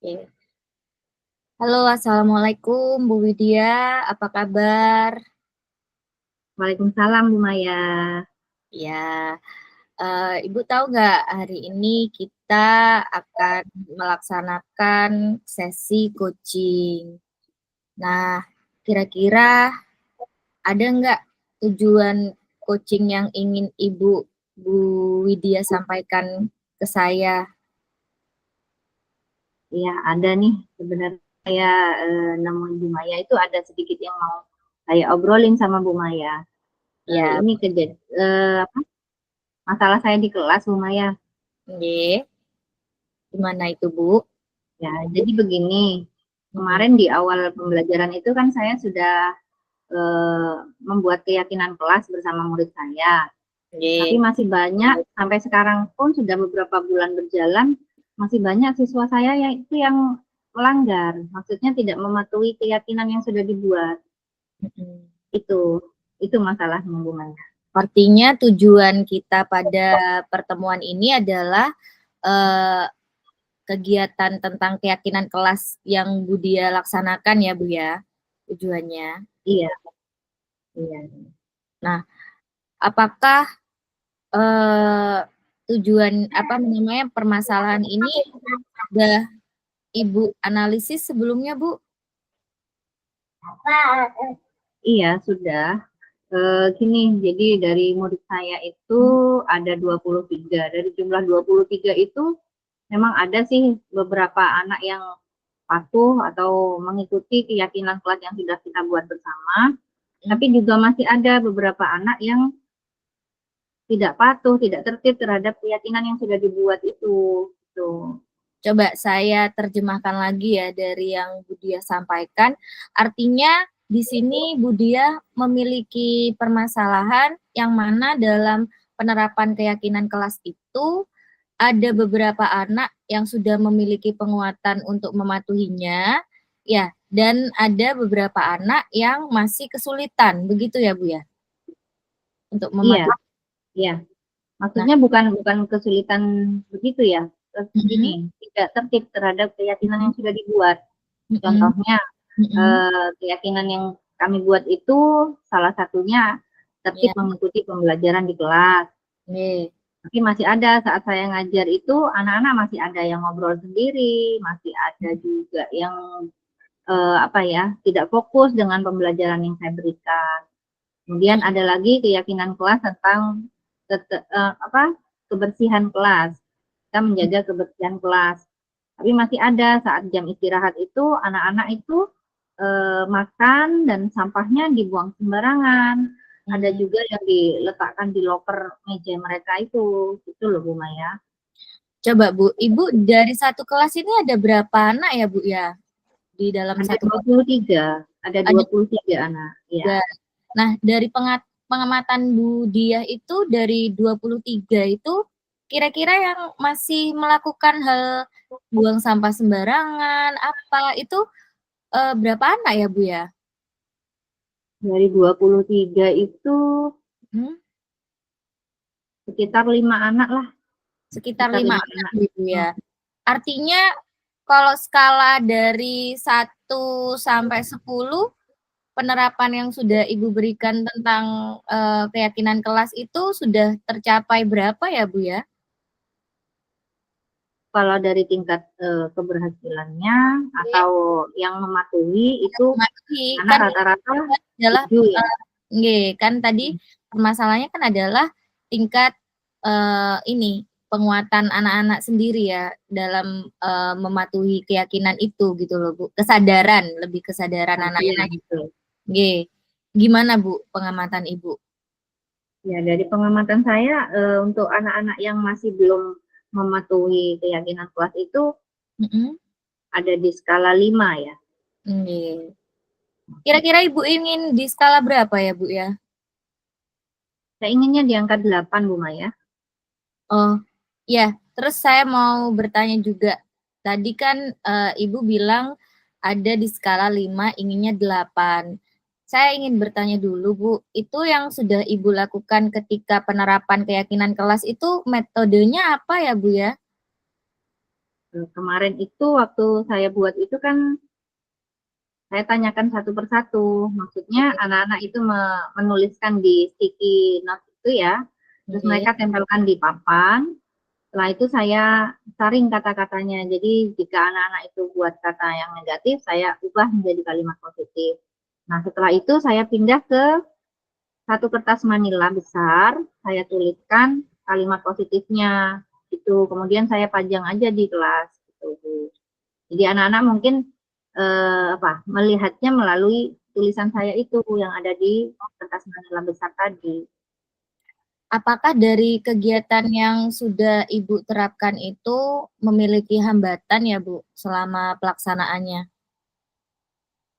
Oke. Halo, assalamualaikum Bu Widya, apa kabar? Waalaikumsalam Bu Maya. Ya, Ibu tahu nggak hari ini kita akan melaksanakan sesi coaching. Nah, kira-kira ada nggak tujuan coaching yang ingin Bu Widya sampaikan ke saya? Ya, ada nih sebenarnya saya nemuin Bu Maya itu ada sedikit yang mau saya obrolin sama Bu Maya. Ya, Ini apa, masalah saya di kelas Bu Maya. nggih. Gimana itu Bu? Ya, jadi begini. Mm-mm. Kemarin di awal pembelajaran itu kan saya sudah membuat keyakinan kelas bersama murid saya. Tapi Nggih. masih banyak sampai sekarang pun sudah beberapa bulan berjalan, masih banyak siswa saya yang itu yang melanggar, maksudnya tidak mematuhi keyakinan yang sudah dibuat. Mm-mm. Itu itu masalah hubungannya. Artinya tujuan kita pada pertemuan ini adalah eh, kegiatan tentang keyakinan kelas yang Bu Dia laksanakan ya Bu ya, tujuannya. Iya, iya. Nah, apakah eh, tujuan apa namanya permasalahan ini sudah Ibu analisis sebelumnya Bu? Iya, sudah. Gini, jadi dari murid saya itu ada 23. Dari jumlah 23 itu memang ada sih beberapa anak yang patuh atau mengikuti keyakinan kelas yang sudah kita buat bersama. Tapi juga masih ada beberapa anak yang tidak patuh, tidak tertib terhadap keyakinan yang sudah dibuat itu. Gitu. Coba saya terjemahkan lagi ya dari yang Bu Dia sampaikan. Artinya di sini Bu Dia memiliki permasalahan yang mana dalam penerapan keyakinan kelas itu ada beberapa anak yang sudah memiliki penguatan untuk mematuhinya, ya, dan ada beberapa anak yang masih kesulitan, begitu ya Bu ya, untuk Iya, mematuhi. iya. Nah, Maksudnya bukan kesulitan begitu ya. Gini, mm-mm, tidak tertib terhadap keyakinan mm-mm, yang sudah dibuat. mm-mm, Contohnya, mm-mm, keyakinan yang kami buat itu salah satunya tertib ya, mengikuti pembelajaran di kelas. nih, Tapi masih ada saat saya ngajar itu anak-anak masih ada yang ngobrol sendiri, masih ada juga yang apa ya, tidak fokus dengan pembelajaran yang saya berikan. Kemudian ada lagi keyakinan kelas tentang apa, kebersihan kelas. Kita menjaga kebersihan kelas. Tapi masih ada saat jam istirahat itu anak-anak itu makan dan sampahnya dibuang sembarangan. Ada mm. juga yang diletakkan di loker meja mereka itu loh Bu Maya. Coba Bu, Ibu dari satu kelas ini ada berapa anak ya Bu ya? Di dalam Ada satu dua kelas puluh tiga, ada ada 23 anak. Ya. tiga. Nah, dari pengamatan Bu Diah itu dari 23 itu kira-kira yang masih melakukan hal buang sampah sembarangan apa itu berapa anak ya Bu ya? Dari 23 itu Hmm? sekitar 5 anak lah, Sekitar sekitar 5 lima anak anak. gitu ya. Artinya kalau skala dari 1 sampai 10 penerapan yang sudah Ibu berikan tentang keyakinan kelas itu sudah tercapai berapa ya Bu ya? Kalau dari tingkat keberhasilannya Oke, atau yang mematuhi itu mematuhi anak kan rata-rata adalah 7 ya. nggih, kan tadi permasalahannya kan adalah tingkat ini penguatan anak-anak sendiri ya dalam mematuhi keyakinan itu gitu loh Bu. Kesadaran, lebih kesadaran Iya anak-anak. betul. Nggih. Gimana Bu pengamatan Ibu? Ya dari pengamatan saya untuk anak-anak yang masih belum mematuhi keyakinan kelas itu Mhm. ada di skala 5 ya. Nggih. Kira-kira Ibu ingin di skala berapa ya Bu ya? Saya inginnya di angka 8 Bu Maya. Oh, ya. Terus saya mau bertanya juga. Tadi kan Ibu bilang ada di skala 5, inginnya 8. Saya ingin bertanya dulu, Bu. Itu yang sudah Ibu lakukan ketika penerapan keyakinan kelas itu metodenya apa ya, Bu ya? Kemarin itu waktu saya buat itu kan saya tanyakan satu persatu. Maksudnya anak-anak itu menuliskan di sticky note itu ya, terus Oke. mereka tempelkan di papan. Setelah itu saya saring kata-katanya. Jadi jika anak-anak itu buat kata yang negatif, saya ubah menjadi kalimat positif. Nah, setelah itu saya pindah ke satu kertas manila besar, saya tuliskan kalimat positifnya. Itu kemudian saya pajang aja di kelas. Gitu. Jadi anak-anak mungkin melihatnya melalui tulisan saya itu yang ada di kertas manila besar tadi. Apakah dari kegiatan yang sudah Ibu terapkan itu memiliki hambatan ya Bu selama pelaksanaannya?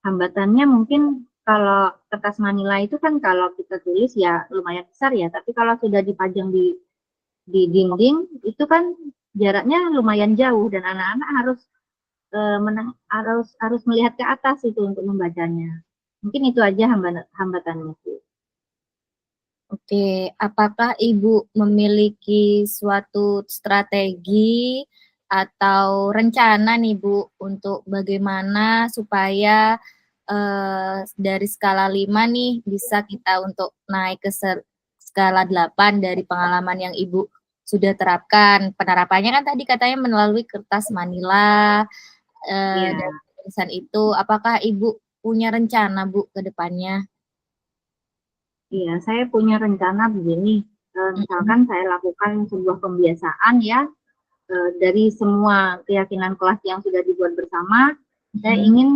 Hambatannya mungkin kalau kertas manila itu kan kalau kita tulis ya lumayan besar ya, tapi kalau sudah dipajang di dinding itu kan jaraknya lumayan jauh dan anak-anak harus harus melihat ke atas itu untuk membacanya. Mungkin itu aja hambatannya sih. Oke, apakah Ibu memiliki suatu strategi atau rencana nih Bu untuk bagaimana supaya dari skala 5 nih bisa kita untuk naik ke skala 8 dari pengalaman yang Ibu sudah terapkan. Penerapannya kan tadi katanya melalui kertas manila Iya, dan tulisan itu. Apakah Ibu punya rencana Bu ke depannya? iya, saya punya rencana begini. Mm-mm. Misalkan saya lakukan sebuah pembiasaan ya, dari semua keyakinan kelas yang sudah dibuat bersama, saya Mm-mm. ingin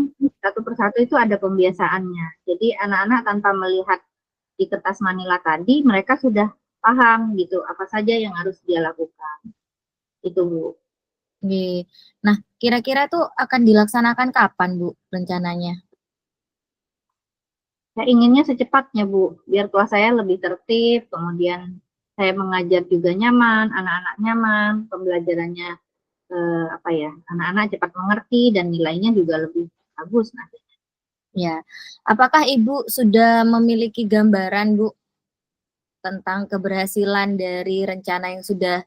satu persatu itu ada pembiasaannya. Jadi anak-anak tanpa melihat di kertas manila tadi, mereka sudah paham gitu apa saja yang harus dia lakukan. Itu Bu. Oke. Nah, kira-kira tuh akan dilaksanakan kapan, Bu, rencananya? Saya inginnya secepatnya Bu, biar kelas saya lebih tertib, kemudian saya mengajar juga nyaman, anak-anak nyaman, pembelajarannya anak-anak cepat mengerti dan nilainya juga lebih bagus nanti. Ya. Apakah Ibu sudah memiliki gambaran, Bu, tentang keberhasilan dari rencana yang sudah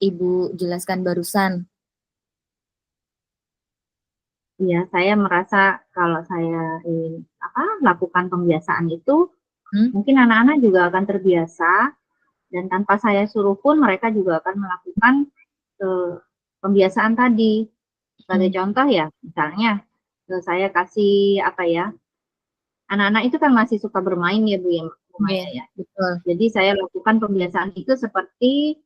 Ibu jelaskan barusan? Iya, saya merasa kalau saya lakukan pembiasaan itu, Hmm? mungkin anak-anak juga akan terbiasa dan tanpa saya suruh pun mereka juga akan melakukan eh, pembiasaan tadi. Sebagai Hmm. contoh ya, misalnya saya kasih anak-anak itu kan masih suka bermain ya Bu Iya, Maya ya. betul. Jadi saya lakukan pembiasaan itu seperti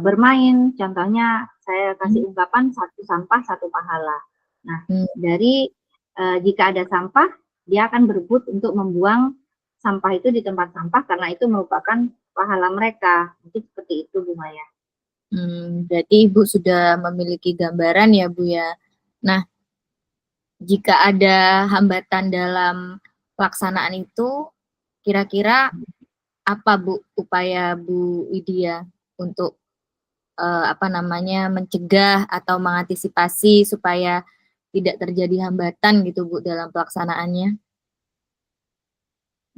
bermain. Contohnya saya kasih Hmm. ungkapan satu sampah satu pahala. Nah, Hmm. dari jika ada sampah, dia akan berebut untuk membuang sampah itu di tempat sampah karena itu merupakan pahala mereka. Mungkin seperti itu Bu Maya. Berarti Ibu sudah memiliki gambaran ya, Bu ya. Nah, jika ada hambatan dalam pelaksanaan itu, kira-kira apa Bu upaya Bu Widya untuk apa namanya mencegah atau mengantisipasi supaya tidak terjadi hambatan gitu Bu dalam pelaksanaannya?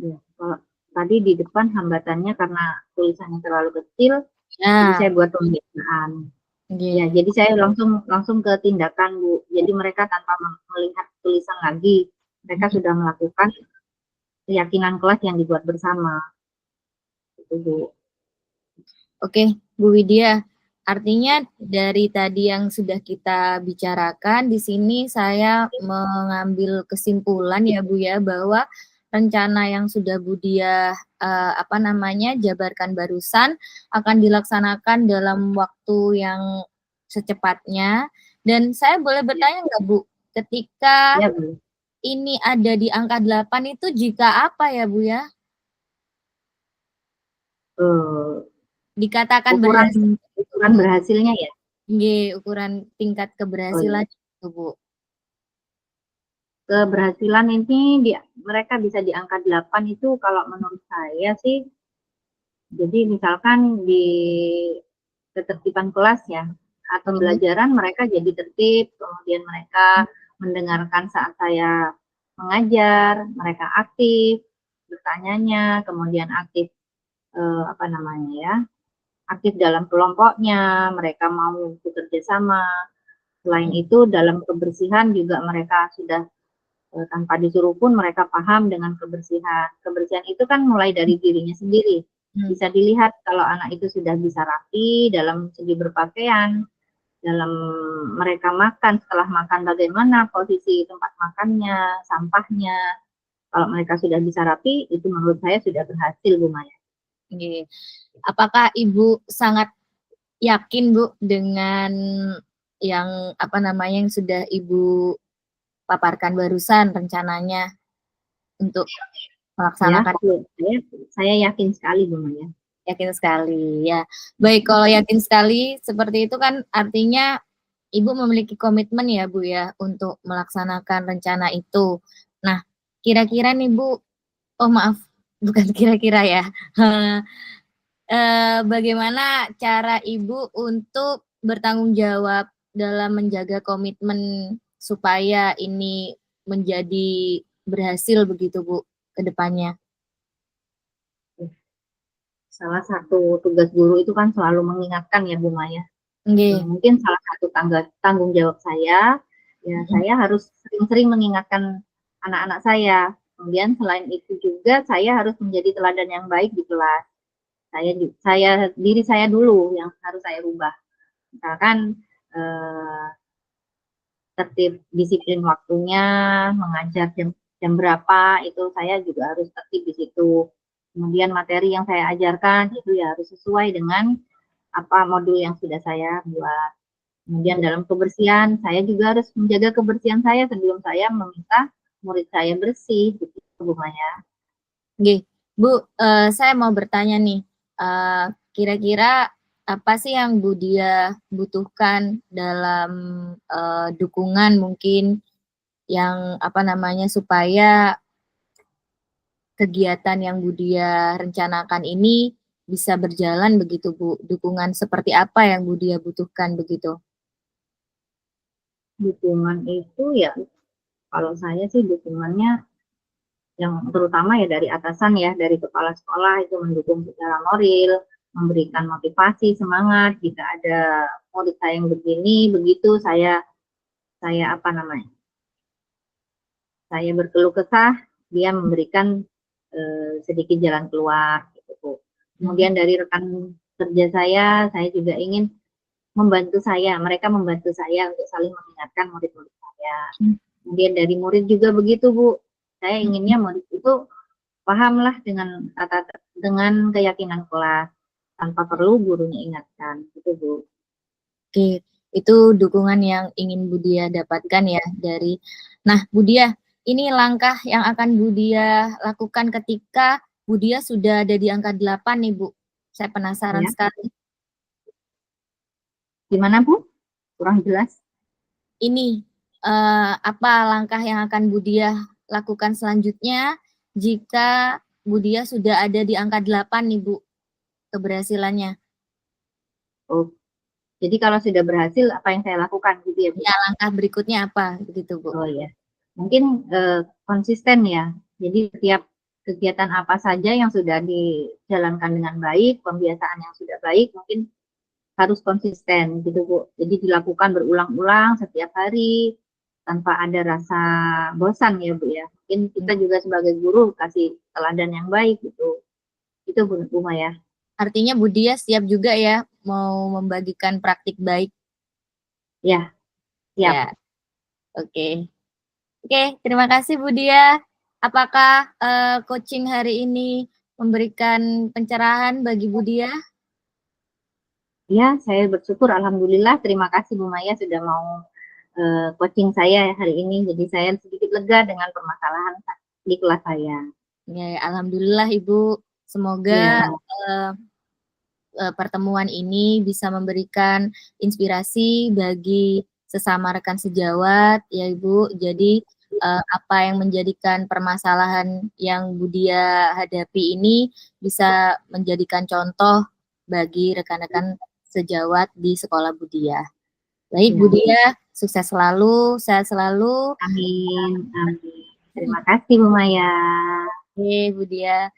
Ya, kalau tadi di depan hambatannya karena tulisannya terlalu kecil, jadi Ya, saya buat pembiasaan. Ya, oke. jadi saya langsung langsung ke tindakan Bu. Jadi mereka tanpa melihat tulisan lagi, mereka sudah melakukan keyakinan kelas yang dibuat bersama. Itu Bu. Oke, Bu Widya. Artinya dari tadi yang sudah kita bicarakan di sini saya mengambil kesimpulan ya Bu ya bahwa rencana yang sudah Bu Dia apa namanya jabarkan barusan akan dilaksanakan dalam waktu yang secepatnya. Dan saya boleh bertanya nggak Bu, ketika Ya Bu. ini ada di angka 8 itu jika apa ya Bu ya? Eh, Dikatakan ukuran berhasil. ukuran berhasilnya ya. Ukuran tingkat Oh iya. keberhasilan itu, Bu. Keberhasilan ini mereka bisa di angka 8 itu kalau menurut saya sih. Jadi misalkan di ketertiban kelas ya, atau Mhm. pembelajaran mereka jadi tertib, kemudian mereka mendengarkan saat saya mengajar, mereka aktif bertanyanya, kemudian aktif apa namanya ya, aktif dalam kelompoknya, mereka mau bekerja sama. Selain itu dalam kebersihan juga mereka sudah tanpa disuruh pun mereka paham dengan kebersihan. Kebersihan itu kan mulai dari dirinya sendiri. Bisa dilihat kalau anak itu sudah bisa rapi dalam segi berpakaian, dalam mereka makan, setelah makan bagaimana posisi tempat makannya, sampahnya. Kalau mereka sudah bisa rapi, itu menurut saya sudah berhasil, Bu Maya. Apakah Ibu sangat yakin, Bu, dengan yang yang sudah Ibu paparkan barusan rencananya untuk melaksanakan? Ya, saya yakin sekali, Bu Maya. Yakin sekali, ya. Baik, kalau yakin sekali seperti itu kan artinya Ibu memiliki komitmen ya, Bu, ya, untuk melaksanakan rencana itu. Nah, kira-kira nih, Bu, oh maaf, bukan kira-kira ya. Bagaimana cara Ibu untuk bertanggung jawab dalam menjaga komitmen supaya ini menjadi berhasil begitu, Bu, ke depannya? Salah satu tugas guru itu kan selalu mengingatkan ya, Bu Maya. Mungkin salah satu tanggung jawab saya, ya saya harus sering-sering mengingatkan anak-anak saya. Kemudian selain itu juga saya harus menjadi teladan yang baik di kelas. Diri saya dulu yang harus saya rubah. Misalkan tertib disiplin waktunya, mengajar jam berapa, itu saya juga harus tertib di situ. Kemudian materi yang saya ajarkan itu ya harus sesuai dengan apa modul yang sudah saya buat. Kemudian dalam kebersihan, saya juga harus menjaga kebersihan saya sebelum saya meminta murid saya bersih, gitu, Bu Maya. Oke, Bu, saya mau bertanya nih, kira-kira apa sih yang Bu Dia butuhkan dalam dukungan mungkin yang supaya kegiatan yang Bu Dia rencanakan ini bisa berjalan begitu, Bu? Dukungan seperti apa yang Bu Dia butuhkan begitu? Dukungan itu ya, kalau saya sih dukungannya yang terutama ya dari atasan ya, dari kepala sekolah itu mendukung secara moral, memberikan motivasi, semangat. Jika ada murid saya yang begini, begitu saya saya berkeluh kesah, dia memberikan sedikit jalan keluar gitu, Bu. Kemudian dari rekan kerja saya juga ingin mereka membantu saya untuk saling mengingatkan murid-murid saya. Kemudian dari murid juga begitu, Bu. Saya inginnya murid itu pahamlah dengan keyakinan kelas tanpa perlu gurunya ingatkan, gitu, Bu. Oke, itu dukungan yang ingin Bu Dia dapatkan ya dari. Nah, Bu Dia, ini langkah yang akan Bu Dia lakukan ketika Bu Dia sudah ada di angka 8 nih, Bu. Saya penasaran sekali. Gimana, Bu? Kurang jelas. Ini apa langkah yang akan Bu Dia lakukan selanjutnya jika Bu Dia sudah ada di angka 8 nih, Bu, keberhasilannya? Oh, jadi kalau sudah berhasil, apa yang saya lakukan gitu ya, Bu? Ya, langkah berikutnya apa begitu, Bu? Oh ya, mungkin konsisten ya. Jadi setiap kegiatan apa saja yang sudah dijalankan dengan baik, pembiasaan yang sudah baik, mungkin harus konsisten gitu, Bu. Jadi dilakukan berulang-ulang setiap hari tanpa ada rasa bosan ya, Bu ya. Mungkin kita juga sebagai guru kasih teladan yang baik gitu. Itu Bu Maya. Artinya Bu Dia siap juga ya mau membagikan praktik baik. Ya, siap. Ya. Oke. Oke, terima kasih Bu Dia. Apakah coaching hari ini memberikan pencerahan bagi Bu Dia? Ya, saya bersyukur alhamdulillah. Terima kasih Bu Maya sudah mau coaching saya hari ini. Jadi saya sedikit lega dengan permasalahan di kelas saya. Ya, alhamdulillah Ibu. Semoga pertemuan ini bisa memberikan inspirasi bagi sesama rekan sejawat ya Ibu. Jadi apa yang menjadikan permasalahan yang Bu Dia hadapi ini bisa menjadikan contoh bagi rekan-rekan sejawat di sekolah Bu Dia. Baik, Bu Dia, sukses selalu, sehat selalu. Amin, amin. Terima kasih Bu Maya. Oke, Bu Dia.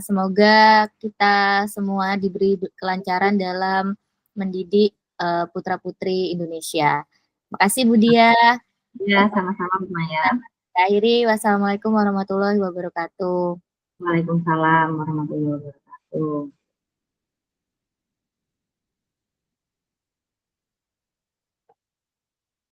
Semoga kita semua diberi kelancaran dalam mendidik putra-putri Indonesia. Makasih Bu Dia. Ya, sama-sama Bu Maya. Akhiri, wassalamualaikum warahmatullahi wabarakatuh. Waalaikumsalam warahmatullahi wabarakatuh.